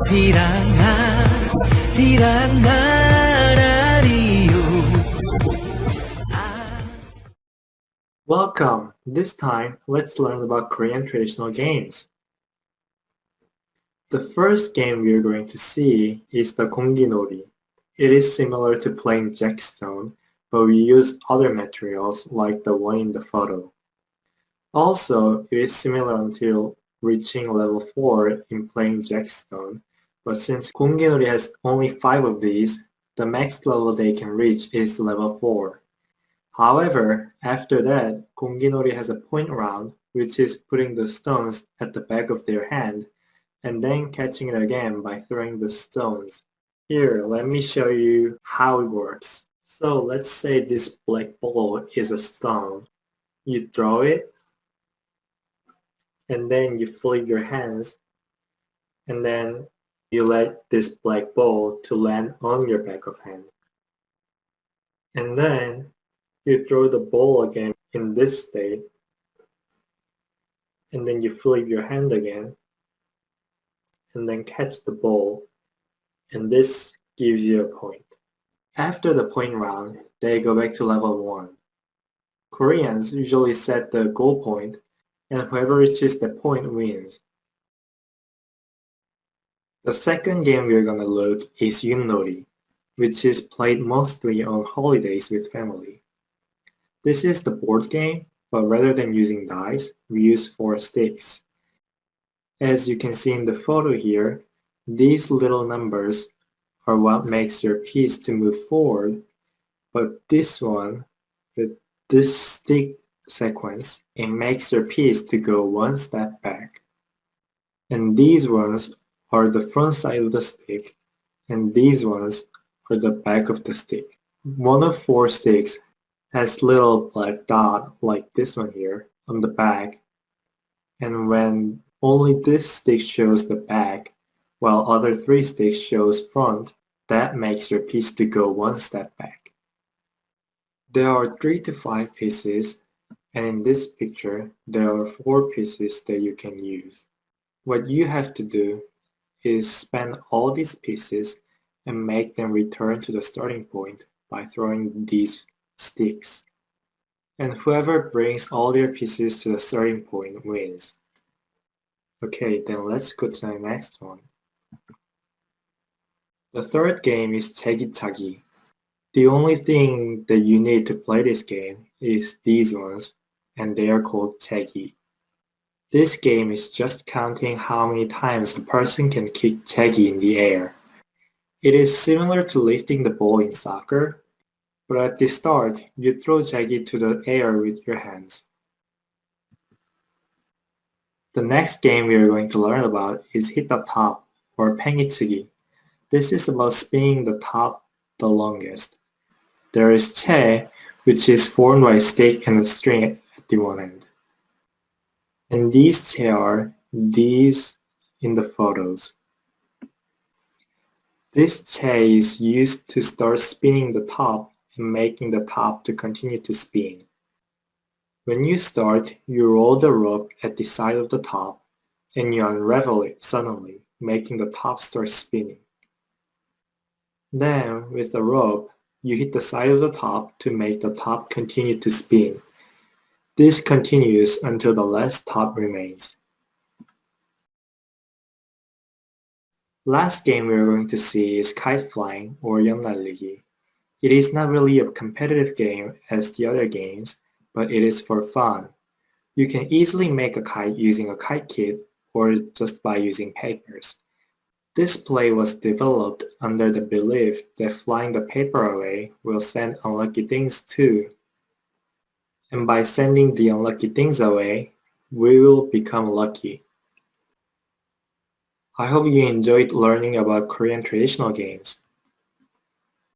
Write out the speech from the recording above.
비랑하 비랑하라리요. Welcome! This time, let's learn about Korean traditional games. The first game we are going to see is the 공기놀이. It is similar to playing jackstone, but we use other materials like the one in the photo. Also, it is similar until reaching level 4 in playing jackstone, but since 공기놀이 has only 5 of these, the max level they can reach is level 4. However, after that, 공기놀이 has a point round, which is putting the stones at the back of their hand, and then catching it again by throwing the stones. Here, let me show you how it works. So let's say this black ball is a stone. You throw it, and then you flip your hands, and then you let this black ball to land on your back of hand. And then you throw the ball again in this state, and then you flip your hand again, and then catch the ball, and this gives you a point. After the point round, they go back to level 1. Koreans usually set the goal point, and whoever reaches the point wins. The second game we're gonna look is 윷놀이, which is played mostly on holidays with family. This is the board game, but rather than using dice, we use 4 sticks. As you can see in the photo here, these little numbers are what makes your piece to move forward, but this one, this stick sequence, it makes your piece to go one step back. And these ones are the front side of the stick, and these ones are the back of the stick. One of 4 sticks has little black dot like this one here on the back, and when only this stick shows the back while other 3 sticks shows front, that makes your piece to go one step back. There are 3 to 5 pieces, and in this picture there are 4 pieces that you can use. What you have to do is spend all these pieces and make them return to the starting point by throwing these sticks. And whoever brings all their pieces to the starting point wins. Okay, then let's go to the next one. The third game is Takitaki. The only thing that you need to play this game is these ones, and they are called Tagi. This game is just counting how many times a person can kick Tagi in the air. It is similar to lifting the ball in soccer, but at the start, you throw Tagi to the air with your hands. The next game we are going to learn about is Hipup or 팽이치기. This is about spinning the top the longest. There is che, which is formed by a stick and a string at the one end. And these che are these in the photos. This che is used to start spinning the top and making the top to continue to spin. When you start, you roll the rope at the side of the top and you unravel it suddenly, making the top start spinning. Then, with the rope, you hit the side of the top to make the top continue to spin. This continues until the last top remains. Last game we are going to see is Kite Flying or 연날리기. It is not really a competitive game as the other games, but it is for fun. You can easily make a kite using a kite kit or just by using papers. This play was developed under the belief that flying the paper away will send unlucky things too. And by sending the unlucky things away, we will become lucky. I hope you enjoyed learning about Korean traditional games.